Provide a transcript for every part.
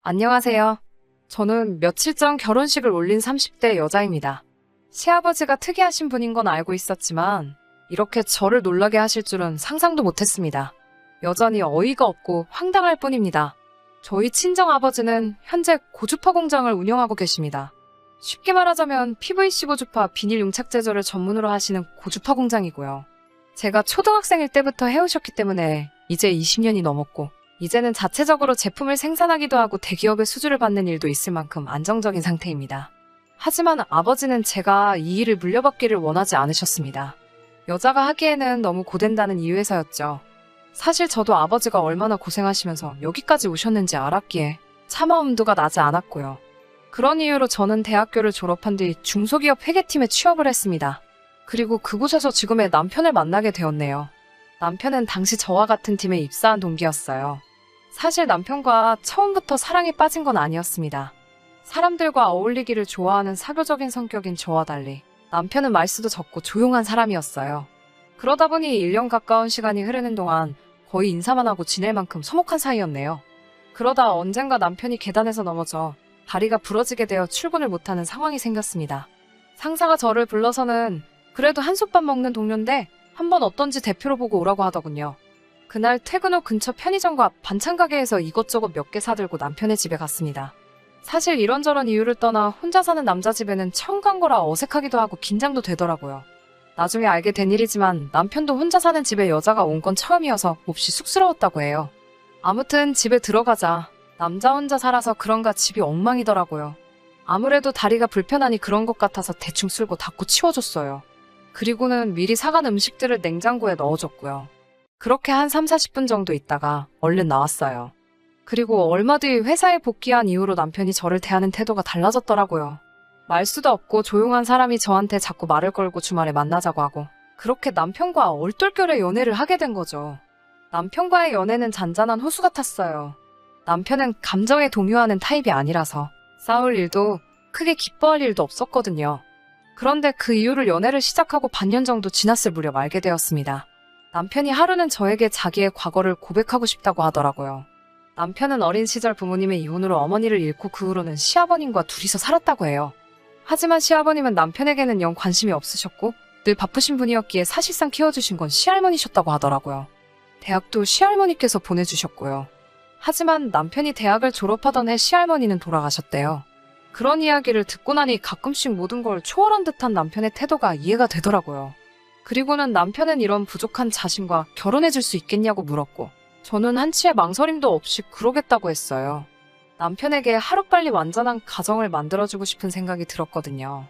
안녕하세요. 저는 며칠 전 결혼식을 올린 30대 여자입니다. 시아버지가 특이하신 분인 건 알고 있었지만 이렇게 저를 놀라게 하실 줄은 상상도 못했습니다. 여전히 어이가 없고 황당할 뿐입니다. 저희 친정아버지는 현재 고주파 공장을 운영하고 계십니다. 쉽게 말하자면 PVC 고주파 비닐 용착 제조를 전문으로 하시는 고주파 공장이고요. 제가 초등학생일 때부터 해오셨기 때문에 이제 20년이 넘었고 이제는 자체적으로 제품을 생산하기도 하고 대기업의 수주를 받는 일도 있을 만큼 안정적인 상태입니다. 하지만 아버지는 제가 이 일을 물려받기를 원하지 않으셨습니다. 여자가 하기에는 너무 고된다는 이유에서였죠. 사실 저도 아버지가 얼마나 고생하시면서 여기까지 오셨는지 알았기에 차마 엄두가 나지 않았고요. 그런 이유로 저는 대학교를 졸업한 뒤 중소기업 회계팀에 취업을 했습니다. 그리고 그곳에서 지금의 남편을 만나게 되었네요. 남편은 당시 저와 같은 팀에 입사한 동기였어요. 사실 남편과 처음부터 사랑에 빠진 건 아니었습니다. 사람들과 어울리기를 좋아하는 사교적인 성격인 저와 달리 남편은 말수도 적고 조용한 사람이었어요. 그러다 보니 1년 가까운 시간이 흐르는 동안 거의 인사만 하고 지낼 만큼 서먹한 사이였네요. 그러다 언젠가 남편이 계단에서 넘어져 다리가 부러지게 되어 출근을 못하는 상황이 생겼습니다. 상사가 저를 불러서는 그래도 한솥밥 먹는 동료인데 한번 어떤지 대표로 보고 오라고 하더군요. 그날 퇴근 후 근처 편의점과 반찬 가게에서 이것저것 몇 개 사들고 남편의 집에 갔습니다. 사실 이런저런 이유를 떠나 혼자 사는 남자 집에는 처음 간 거라 어색하기도 하고 긴장도 되더라고요. 나중에 알게 된 일이지만 남편도 혼자 사는 집에 여자가 온 건 처음이어서 몹시 쑥스러웠다고 해요. 아무튼 집에 들어가자 남자 혼자 살아서 그런가 집이 엉망이더라고요. 아무래도 다리가 불편하니 그런 것 같아서 대충 쓸고 닦고 치워줬어요. 그리고는 미리 사간 음식들을 냉장고에 넣어줬고요. 그렇게 한 3, 40분 정도 있다가 얼른 나왔어요. 그리고 얼마 뒤 회사에 복귀한 이후로 남편이 저를 대하는 태도가 달라졌더라고요. 말수도 없고 조용한 사람이 저한테 자꾸 말을 걸고 주말에 만나자고 하고 그렇게 남편과 얼떨결에 연애를 하게 된 거죠. 남편과의 연애는 잔잔한 호수 같았어요. 남편은 감정에 동요하는 타입이 아니라서 싸울 일도 크게 기뻐할 일도 없었거든요. 그런데 그 이후로 연애를 시작하고 반년 정도 지났을 무렵 알게 되었습니다. 남편이 하루는 저에게 자기의 과거를 고백하고 싶다고 하더라고요. 남편은 어린 시절 부모님의 이혼으로 어머니를 잃고 그 후로는 시아버님과 둘이서 살았다고 해요. 하지만 시아버님은 남편에게는 영 관심이 없으셨고 늘 바쁘신 분이었기에 사실상 키워주신 건 시할머니셨다고 하더라고요. 대학도 시할머니께서 보내주셨고요. 하지만 남편이 대학을 졸업하던 해 시할머니는 돌아가셨대요. 그런 이야기를 듣고 나니 가끔씩 모든 걸 초월한 듯한 남편의 태도가 이해가 되더라고요. 그리고는 남편은 이런 부족한 자신과 결혼해줄 수 있겠냐고 물었고 저는 한치의 망설임도 없이 그러겠다고 했어요. 남편에게 하루빨리 완전한 가정을 만들어주고 싶은 생각이 들었거든요.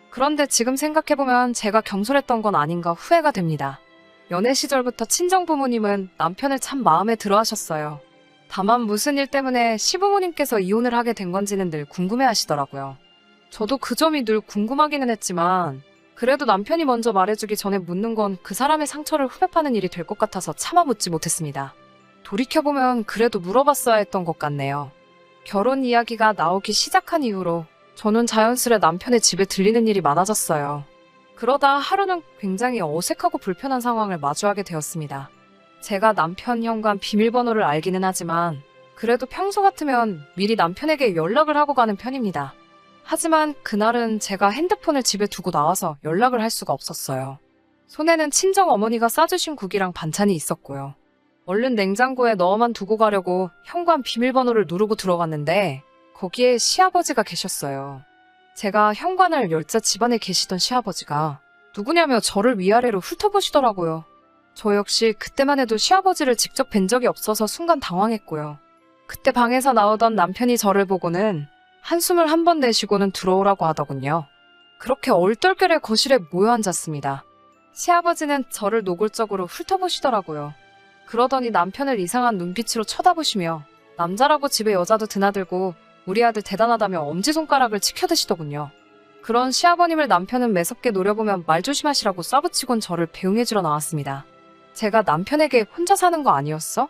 그런데 지금 생각해보면 제가 경솔했던 건 아닌가 후회가 됩니다. 연애 시절부터 친정부모님은 남편을 참 마음에 들어 하셨어요. 다만 무슨 일 때문에 시부모님께서 이혼을 하게 된 건지는 늘 궁금해 하시더라고요. 저도 그 점이 늘 궁금하기는 했지만 그래도 남편이 먼저 말해주기 전에 묻는 건 그 사람의 상처를 후벼 파는 일이 될 것 같아서 차마 묻지 못했습니다. 돌이켜보면 그래도 물어봤어야 했던 것 같네요. 결혼 이야기가 나오기 시작한 이후로 저는 자연스레 남편의 집에 들리는 일이 많아졌어요. 그러다 하루는 굉장히 어색하고 불편한 상황을 마주하게 되었습니다. 제가 남편 현관 비밀번호를 알기는 하지만 그래도 평소 같으면 미리 남편에게 연락을 하고 가는 편입니다. 하지만 그날은 제가 핸드폰을 집에 두고 나와서 연락을 할 수가 없었어요. 손에는 친정 어머니가 싸주신 국이랑 반찬이 있었고요. 얼른 냉장고에 넣어만 두고 가려고 현관 비밀번호를 누르고 들어갔는데 거기에 시아버지가 계셨어요. 제가 현관을 열자 집안에 계시던 시아버지가 누구냐며 저를 위아래로 훑어보시더라고요. 저 역시 그때만 해도 시아버지를 직접 뵌 적이 없어서 순간 당황했고요. 그때 방에서 나오던 남편이 저를 보고는 한숨을 한 번 내쉬고는 들어오라고 하더군요. 그렇게 얼떨결에 거실에 모여 앉았습니다. 시아버지는 저를 노골적으로 훑어보시더라고요. 그러더니 남편을 이상한 눈빛으로 쳐다보시며 남자라고 집에 여자도 드나들고 우리 아들 대단하다며 엄지손가락을 치켜드시더군요. 그런 시아버님을 남편은 매섭게 노려보며 말 조심하시라고 쏴붙이곤 저를 배웅해주러 나왔습니다. 제가 남편에게 혼자 사는 거 아니었어?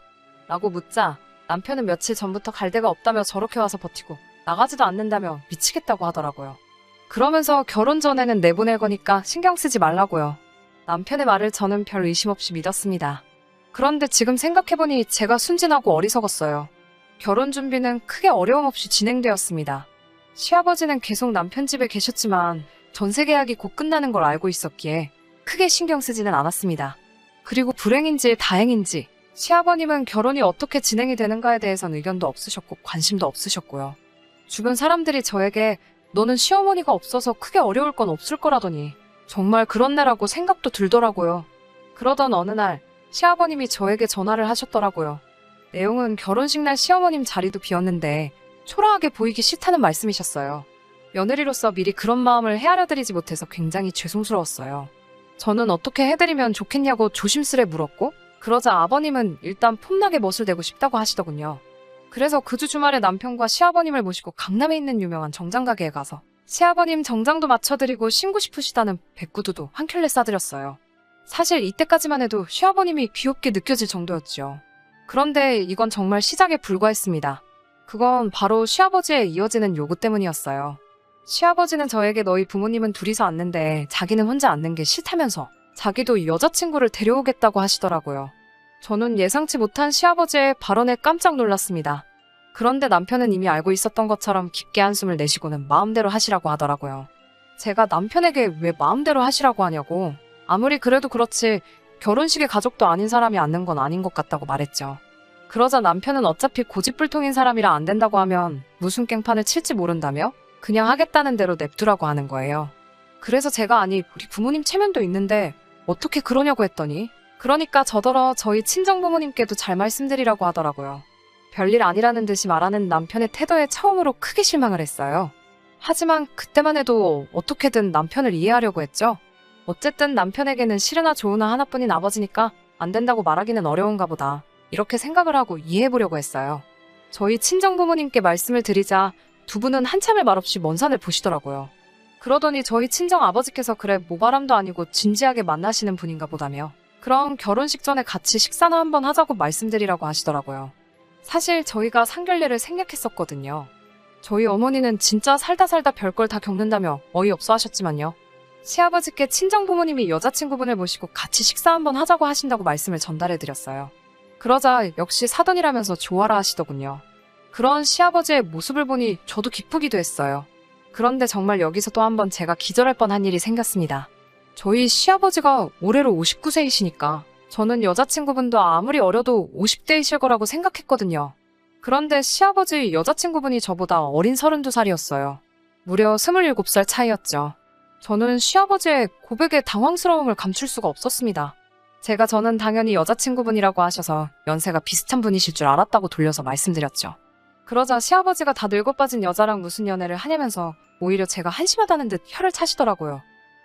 라고 묻자 남편은 며칠 전부터 갈 데가 없다며 저렇게 와서 버티고 나가지도 않는다며 미치겠다고 하더라고요. 그러면서 결혼 전에는 내보낼 거니까 신경 쓰지 말라고요. 남편의 말을 저는 별 의심 없이 믿었습니다. 그런데 지금 생각해보니 제가 순진하고 어리석었어요. 결혼 준비는 크게 어려움 없이 진행되었습니다. 시아버지는 계속 남편 집에 계셨지만 전세 계약이 곧 끝나는 걸 알고 있었기에 크게 신경 쓰지는 않았습니다. 그리고 불행인지 다행인지 시아버님은 결혼이 어떻게 진행이 되는가에 대해선 의견도 없으셨고 관심도 없으셨고요. 주변 사람들이 저에게 너는 시어머니가 없어서 크게 어려울 건 없을 거라더니 정말 그렇네라고 생각도 들더라고요. 그러던 어느 날 시아버님이 저에게 전화를 하셨더라고요. 내용은 결혼식 날 시어머님 자리도 비었는데 초라하게 보이기 싫다는 말씀이셨어요. 며느리로서 미리 그런 마음을 헤아려드리지 못해서 굉장히 죄송스러웠어요. 저는 어떻게 해드리면 좋겠냐고 조심스레 물었고 그러자 아버님은 일단 폼나게 멋을 내고 싶다고 하시더군요. 그래서 그 주 주말에 남편과 시아버님을 모시고 강남에 있는 유명한 정장 가게에 가서 시아버님 정장도 맞춰드리고 신고 싶으시다는 백구두도 한 켤레 싸드렸어요. 사실 이때까지만 해도 시아버님이 귀엽게 느껴질 정도였죠. 그런데 이건 정말 시작에 불과했습니다. 그건 바로 시아버지의 이어지는 요구 때문이었어요. 시아버지는 저에게 너희 부모님은 둘이서 앉는데 자기는 혼자 앉는 게 싫다면서 자기도 여자친구를 데려오겠다고 하시더라고요. 저는 예상치 못한 시아버지의 발언에 깜짝 놀랐습니다. 그런데 남편은 이미 알고 있었던 것처럼 깊게 한숨을 내쉬고는 마음대로 하시라고 하더라고요. 제가 남편에게 왜 마음대로 하시라고 하냐고 아무리 그래도 그렇지 결혼식에 가족도 아닌 사람이 앉는 건 아닌 것 같다고 말했죠. 그러자 남편은 어차피 고집불통인 사람이라 안 된다고 하면 무슨 깽판을 칠지 모른다며 그냥 하겠다는 대로 냅두라고 하는 거예요. 그래서 제가 아니 우리 부모님 체면도 있는데 어떻게 그러냐고 했더니 그러니까 저더러 저희 친정부모님께도 잘 말씀드리라고 하더라고요. 별일 아니라는 듯이 말하는 남편의 태도에 처음으로 크게 실망을 했어요. 하지만 그때만 해도 어떻게든 남편을 이해하려고 했죠. 어쨌든 남편에게는 싫으나 좋으나 하나뿐인 아버지니까 안 된다고 말하기는 어려운가 보다. 이렇게 생각을 하고 이해해보려고 했어요. 저희 친정부모님께 말씀을 드리자 두 분은 한참을 말없이 먼 산을 보시더라고요. 그러더니 저희 친정 아버지께서 그래 모바람도 아니고 진지하게 만나시는 분인가 보다며 그럼 결혼식 전에 같이 식사나 한번 하자고 말씀드리라고 하시더라고요. 사실 저희가 상견례를 생략했었거든요. 저희 어머니는 진짜 살다 별걸 다 겪는다며 어이없어 하셨지만요. 시아버지께 친정부모님이 여자친구분을 모시고 같이 식사 한번 하자고 하신다고 말씀을 전달해드렸어요. 그러자 역시 사돈이라면서 좋아라 하시더군요. 그런 시아버지의 모습을 보니 저도 기쁘기도 했어요. 그런데 정말 여기서 또 한번 제가 기절할 뻔한 일이 생겼습니다. 저희 시아버지가 올해로 59세이시니까 저는 여자친구분도 아무리 어려도 50대이실 거라고 생각했거든요. 그런데 시아버지 여자친구분이 저보다 어린 32살이었어요. 무려 27살 차이였죠. 저는 시아버지의 고백에 당황스러움을 감출 수가 없었습니다. 저는 당연히 여자친구분이라고 하셔서 연세가 비슷한 분이실 줄 알았다고 돌려서 말씀드렸죠. 그러자 시아버지가 다 늙어 빠진 여자랑 무슨 연애를 하냐면서 오히려 제가 한심하다는 듯 혀를 차시더라고요.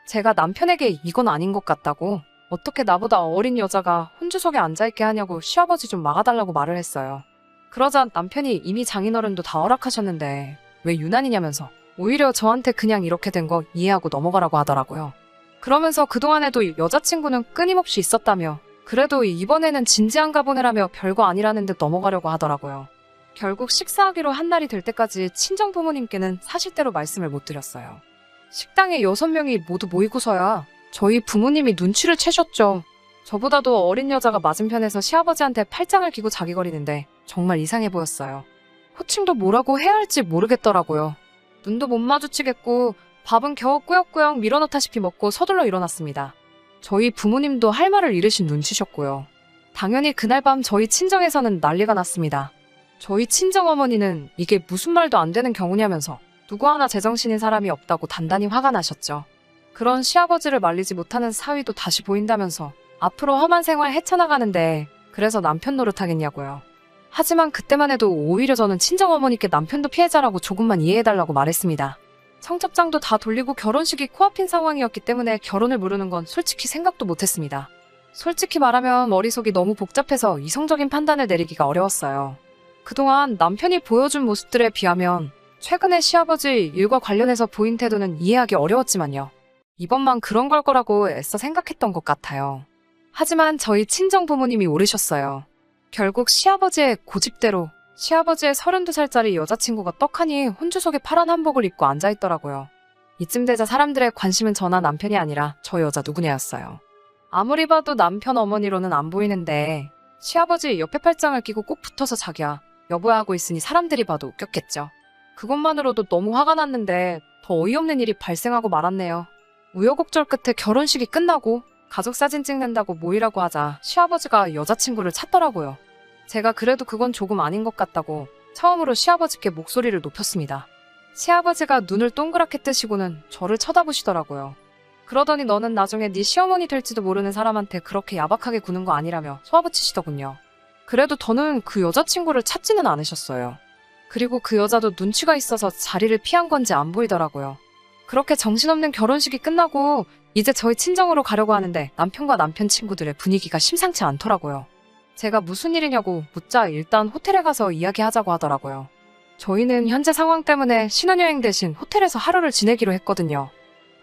제가 남편에게 이건 아닌 것 같다고 어떻게 나보다 어린 여자가 혼주석에 앉아있게 하냐고 시아버지 좀 막아달라고 말을 했어요. 그러자 남편이 이미 장인어른도 다 허락하셨는데 왜 유난이냐면서 오히려 저한테 그냥 이렇게 된 거 이해하고 넘어가라고 하더라고요. 그러면서 그동안에도 여자친구는 끊임없이 있었다며 그래도 이번에는 진지한가 보네라며 별거 아니라는 듯 넘어가려고 하더라고요. 결국 식사하기로 한 날이 될 때까지 친정부모님께는 사실대로 말씀을 못 드렸어요. 식당에 6명이 모두 모이고서야 저희 부모님이 눈치를 채셨죠. 저보다도 어린 여자가 맞은편에서 시아버지한테 팔짱을 끼고 자기거리는데 정말 이상해 보였어요. 호칭도 뭐라고 해야 할지 모르겠더라고요. 눈도 못 마주치겠고 밥은 겨우 꾸역꾸역 밀어넣다시피 먹고 서둘러 일어났습니다. 저희 부모님도 할 말을 잃으신 눈치셨고요. 당연히 그날 밤 저희 친정에서는 난리가 났습니다. 저희 친정어머니는 이게 무슨 말도 안 되는 경우냐면서 누구 하나 제정신인 사람이 없다고 단단히 화가 나셨죠. 그런 시아버지를 말리지 못하는 사위도 다시 보인다면서 앞으로 험한 생활 헤쳐나가는데 그래서 남편 노릇하겠냐고요. 하지만 그때만 해도 오히려 저는 친정어머니께 남편도 피해자라고 조금만 이해해달라고 말했습니다. 청첩장도 다 돌리고 결혼식이 코앞인 상황이었기 때문에 결혼을 미루는 건 솔직히 생각도 못했습니다. 솔직히 말하면 머릿속이 너무 복잡해서 이성적인 판단을 내리기가 어려웠어요. 그동안 남편이 보여준 모습들에 비하면 최근에 시아버지 일과 관련해서 보인 태도는 이해하기 어려웠지만요. 이번만 그런 걸 거라고 애써 생각했던 것 같아요. 하지만 저희 친정부모님이 오르셨어요. 결국 시아버지의 고집대로 시아버지의 32살짜리 여자친구가 떡하니 혼주석에 파란 한복을 입고 앉아있더라고요. 이쯤 되자 사람들의 관심은 저나 남편이 아니라 저 여자 누구냐였어요. 아무리 봐도 남편 어머니로는 안 보이는데 시아버지 옆에 팔짱을 끼고 꼭 붙어서 자기야 여보야 하고 있으니 사람들이 봐도 웃겼겠죠. 그것만으로도 너무 화가 났는데 더 어이없는 일이 발생하고 말았네요. 우여곡절 끝에 결혼식이 끝나고 가족 사진 찍는다고 모이라고 하자 시아버지가 여자친구를 찾더라고요. 제가 그래도 그건 조금 아닌 것 같다고 처음으로 시아버지께 목소리를 높였습니다. 시아버지가 눈을 동그랗게 뜨시고는 저를 쳐다보시더라고요. 그러더니 너는 나중에 네 시어머니 될지도 모르는 사람한테 그렇게 야박하게 구는 거 아니라며 쏘아붙이시더군요. 그래도 더는 그 여자친구를 찾지는 않으셨어요. 그리고 그 여자도 눈치가 있어서 자리를 피한 건지 안 보이더라고요. 그렇게 정신없는 결혼식이 끝나고 이제 저희 친정으로 가려고 하는데 남편과 남편 친구들의 분위기가 심상치 않더라고요. 제가 무슨 일이냐고 묻자 일단 호텔에 가서 이야기하자고 하더라고요. 저희는 현재 상황 때문에 신혼여행 대신 호텔에서 하루를 지내기로 했거든요.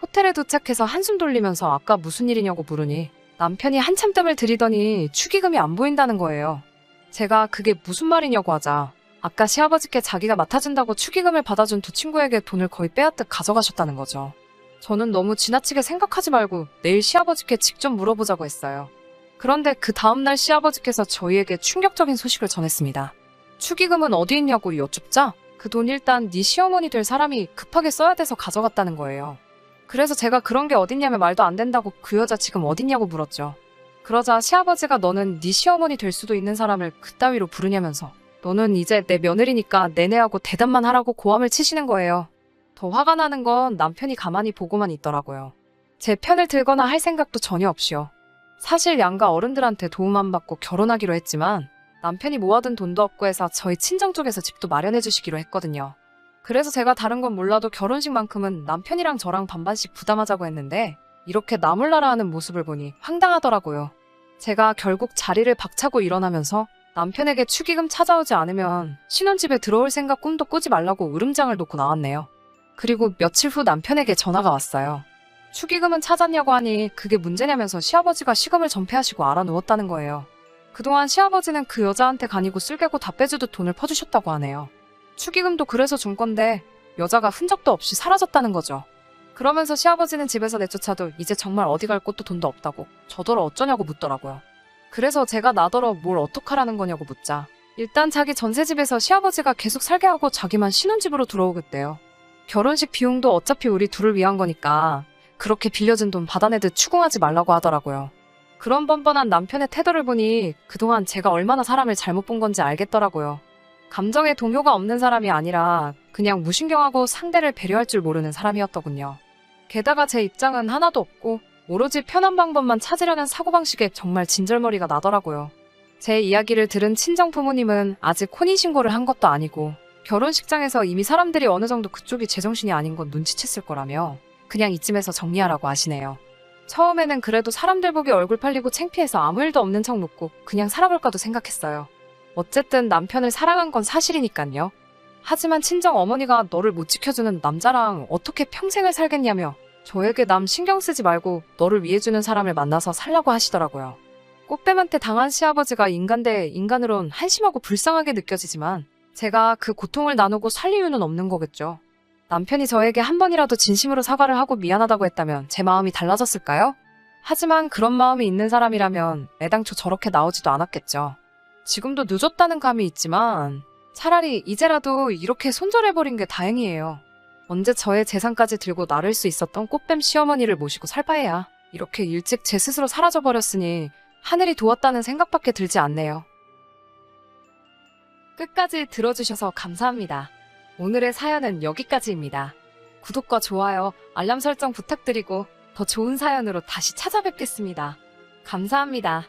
호텔에 도착해서 한숨 돌리면서 아까 무슨 일이냐고 물으니 남편이 한참 뜸을 들이더니 축의금이 안 보인다는 거예요. 제가 그게 무슨 말이냐고 하자 아까 시아버지께 자기가 맡아준다고 축의금을 받아준 두 친구에게 돈을 거의 빼앗듯 가져가셨다는 거죠. 저는 너무 지나치게 생각하지 말고 내일 시아버지께 직접 물어보자고 했어요. 그런데 그 다음날 시아버지께서 저희에게 충격적인 소식을 전했습니다. 축의금은 어디 있냐고 여쭙자 그 돈 일단 네 시어머니 될 사람이 급하게 써야 돼서 가져갔다는 거예요. 그래서 제가 그런 게 어딨냐며 말도 안 된다고 그 여자 지금 어딨냐고 물었죠. 그러자 시아버지가 너는 네 시어머니 될 수도 있는 사람을 그따위로 부르냐면서 너는 이제 내 며느리니까 내내하고 대답만 하라고 고함을 치시는 거예요. 더 화가 나는 건 남편이 가만히 보고만 있더라고요. 제 편을 들거나 할 생각도 전혀 없이요. 사실 양가 어른들한테 도움 안 받고 결혼하기로 했지만 남편이 모아둔 돈도 없고 해서 저희 친정 쪽에서 집도 마련해 주시기로 했거든요. 그래서 제가 다른 건 몰라도 결혼식만큼은 남편이랑 저랑 반반씩 부담하자고 했는데 이렇게 나몰라라 하는 모습을 보니 황당하더라고요. 제가 결국 자리를 박차고 일어나면서 남편에게 축의금 찾아오지 않으면 신혼집에 들어올 생각 꿈도 꾸지 말라고 으름장을 놓고 나왔네요. 그리고 며칠 후 남편에게 전화가 왔어요. 축의금은 찾았냐고 하니 그게 문제냐면서 시아버지가 시금을 전폐하시고 알아 누웠다는 거예요. 그동안 시아버지는 그 여자한테 가니고 쓸개고 다 빼주듯 돈을 퍼주셨다고 하네요. 축의금도 그래서 준 건데 여자가 흔적도 없이 사라졌다는 거죠. 그러면서 시아버지는 집에서 내쫓아도 이제 정말 어디 갈 곳도 돈도 없다고 저더러 어쩌냐고 묻더라고요. 그래서 제가 나더러 뭘 어떡하라는 거냐고 묻자 일단 자기 전세집에서 시아버지가 계속 살게 하고 자기만 신혼집으로 들어오겠대요. 결혼식 비용도 어차피 우리 둘을 위한 거니까 그렇게 빌려준 돈 받아내듯 추궁하지 말라고 하더라고요. 그런 뻔뻔한 남편의 태도를 보니 그동안 제가 얼마나 사람을 잘못 본 건지 알겠더라고요. 감정에 동요가 없는 사람이 아니라 그냥 무신경하고 상대를 배려할 줄 모르는 사람이었더군요. 게다가 제 입장은 하나도 없고 오로지 편한 방법만 찾으려는 사고방식에 정말 진절머리가 나더라고요. 제 이야기를 들은 친정 부모님은 아직 혼인신고를 한 것도 아니고 결혼식장에서 이미 사람들이 어느 정도 그쪽이 제정신이 아닌 건 눈치챘을 거라며 그냥 이쯤에서 정리하라고 하시네요. 처음에는 그래도 사람들 보기 얼굴 팔리고 창피해서 아무 일도 없는 척 묻고 그냥 살아볼까도 생각했어요. 어쨌든 남편을 사랑한 건 사실이니까요. 하지만 친정 어머니가 너를 못 지켜주는 남자랑 어떻게 평생을 살겠냐며 저에게 남 신경 쓰지 말고 너를 위해주는 사람을 만나서 살라고 하시더라고요. 꽃뱀한테 당한 시아버지가 인간 대 인간으론 한심하고 불쌍하게 느껴지지만 제가 그 고통을 나누고 살 이유는 없는 거겠죠. 남편이 저에게 한 번이라도 진심으로 사과를 하고 미안하다고 했다면 제 마음이 달라졌을까요? 하지만 그런 마음이 있는 사람이라면 애당초 저렇게 나오지도 않았겠죠. 지금도 늦었다는 감이 있지만 차라리 이제라도 이렇게 손절해버린 게 다행이에요. 언제 저의 재산까지 들고 나를 수 있었던 꽃뱀 시어머니를 모시고 살 바에야 이렇게 일찍 제 스스로 사라져버렸으니 하늘이 도왔다는 생각밖에 들지 않네요. 끝까지 들어주셔서 감사합니다. 오늘의 사연은 여기까지입니다. 구독과 좋아요, 알람 설정 부탁드리고 더 좋은 사연으로 다시 찾아뵙겠습니다. 감사합니다.